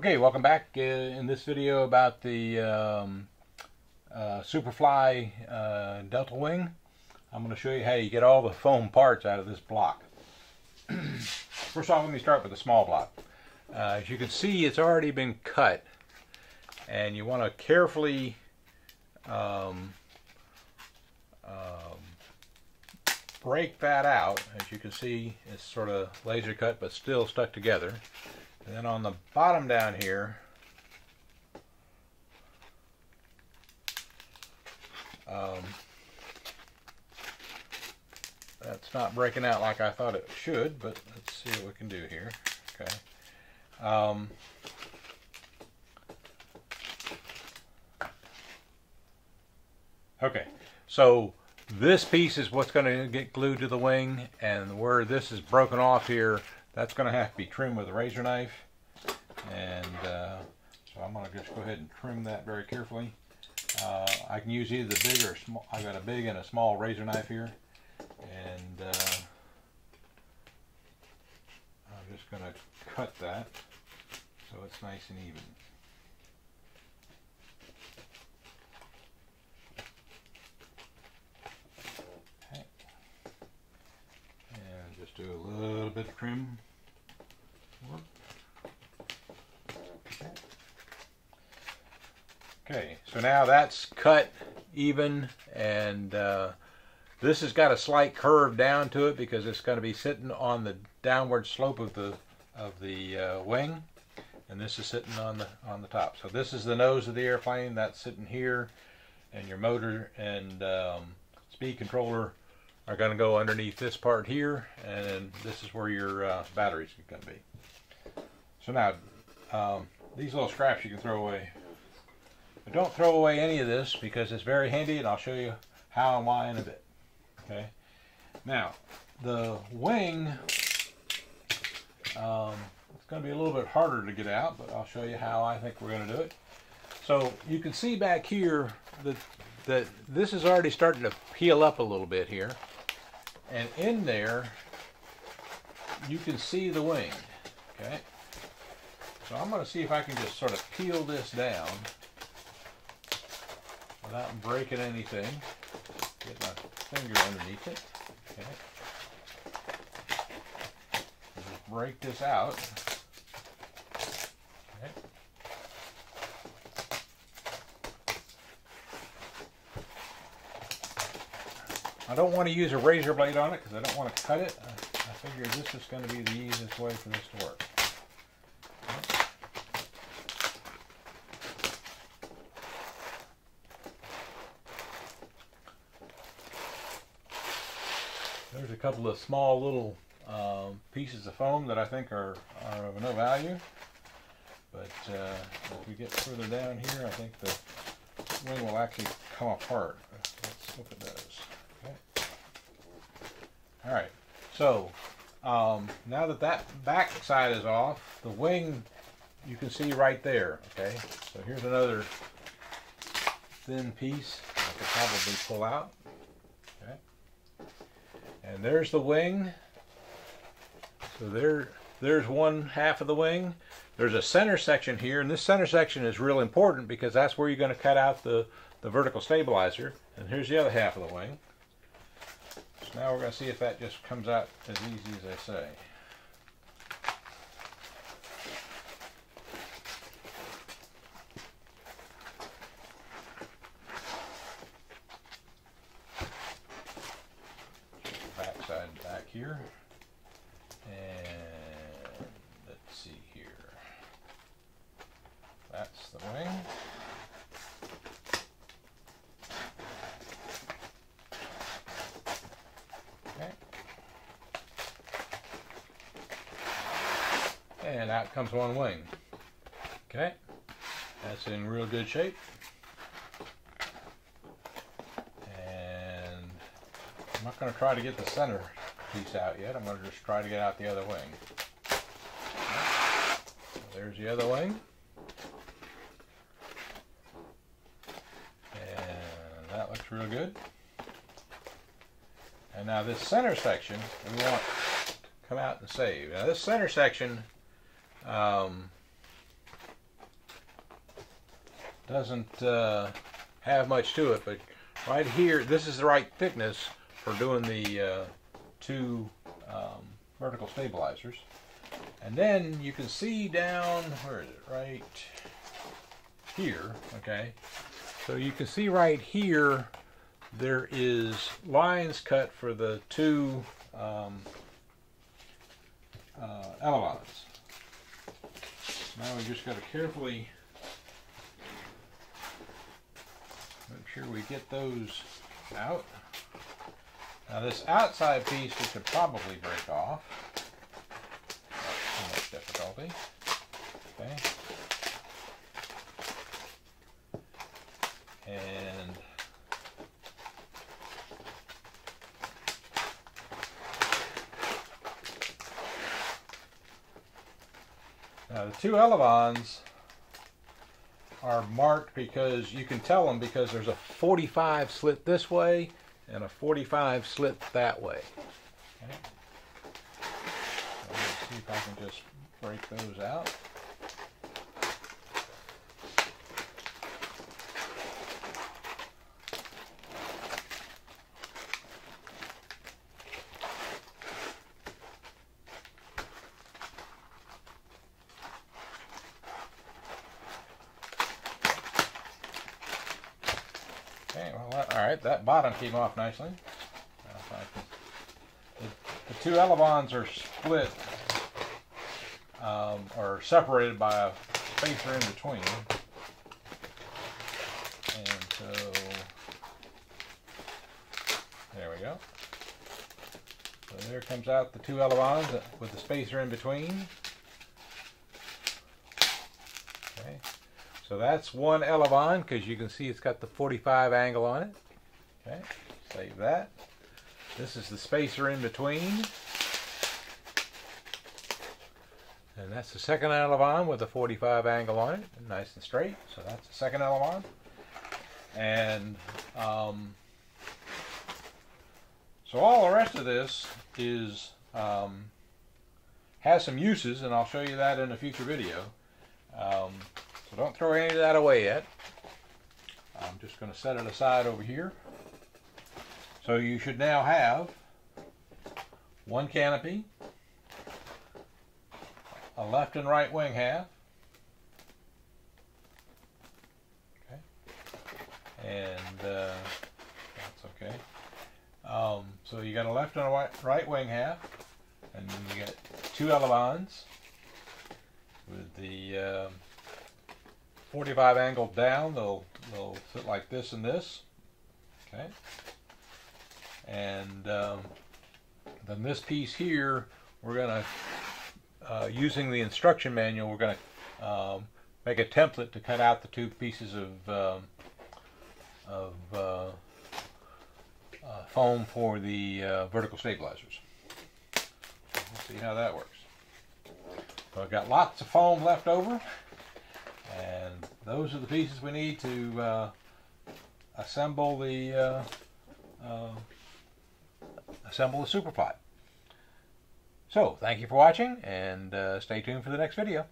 Okay, welcome back. In this video about the SuperFly Delta Wing, I'm going to show you how you get all the foam parts out of this block. First off, let me start with the small block. As you can see, it's already been cut, and you want to carefully break that out. As you can see, it's sort of laser cut but still stuck together. And then on the bottom down here, that's not breaking out like I thought it should, but let's see what we can do here. Okay. Okay, so this piece is what's going to get glued to the wing, and where this is broken off here, that's going to have to be trimmed with a razor knife. And so I'm going to just go ahead and trim that very carefully. I can use either the big or small. I've got a big and a small razor knife here, and I'm just going to cut that so it's nice and even. Okay. And just do a little bit of trim work. Okay, so now that's cut even, and this has got a slight curve down to it because it's going to be sitting on the downward slope of the wing, and this is sitting on the top. So this is the nose of the airplane. That's sitting here, and your motor and speed controller are going to go underneath this part here, and this is where your batteries are going to be. So now these little scraps you can throw away. But don't throw away any of this because it's very handy, and I'll show you how and why in a bit. Okay. Now, the wing, it's going to be a little bit harder to get out, but I'll show you how I think we're going to do it. So you can see back here that this is already starting to peel up a little bit here, and in there you can see the wing. Okay. So I'm going to see if I can just sort of peel this down without breaking anything. Get my finger underneath it. Okay. Just break this out. Okay. I don't want to use a razor blade on it because I don't want to cut it. I figure this is going to be the easiest way for this to work. There's a couple of small little pieces of foam that I think are of no value, but as we get further down here, I think the wing will actually come apart. Let's hope it does. Okay. All right. So now that back side is off, the wing you can see right there. Okay. So here's another thin piece I could probably pull out. And there's the wing. So there's one half of the wing. There's a center section here, and this center section is real important because that's where you're going to cut out the vertical stabilizer. And here's the other half of the wing. So now we're going to see if that just comes out as easy as I say. Back here, and let's see here. That's the wing. Okay. And out comes one wing. Okay. That's in real good shape. I'm not going to try to get the center piece out yet. I'm going to just try to get out the other wing. So there's the other wing. And that looks real good. And now this center section, we want to come out and save. Now this center section doesn't have much to it, but right here, this is the right thickness for doing the two vertical stabilizers. And then you can see down, where is it, right here, okay? So you can see right here, there is lines cut for the two elevons. Now we just got to carefully make sure we get those out. Now this outside piece we could probably break off. Not too much difficulty. Okay. And now the two elevons are marked because you can tell them because there's a 45 slit this way and a 45 slit that way. Okay. So let's see if I can just break those out. Okay, well, all right, that bottom came off nicely. The two elevons are split, or separated by a spacer in between. And so, there we go. So there comes out the two elevons with the spacer in between. Okay. So that's one elevon because you can see it's got the 45 angle on it. Okay, save that. This is the spacer in between. And that's the second elevon with the 45 angle on it, nice and straight. So that's the second elevon. And so all the rest of this is has some uses, and I'll show you that in a future video. So don't throw any of that away yet. I'm just going to set it aside over here. So you should now have one canopy, a left and right wing half, okay, and that's okay. So you got a left and a right wing half, and then you got two elevons with the 45 angle down. They'll sit like this and this, okay. And then this piece here, we're going to, using the instruction manual, we're going to make a template to cut out the two pieces of foam for the vertical stabilizers. We'll see how that works. So I've got lots of foam left over, and those are the pieces we need to assemble the SuperFly. So, thank you for watching, and stay tuned for the next video.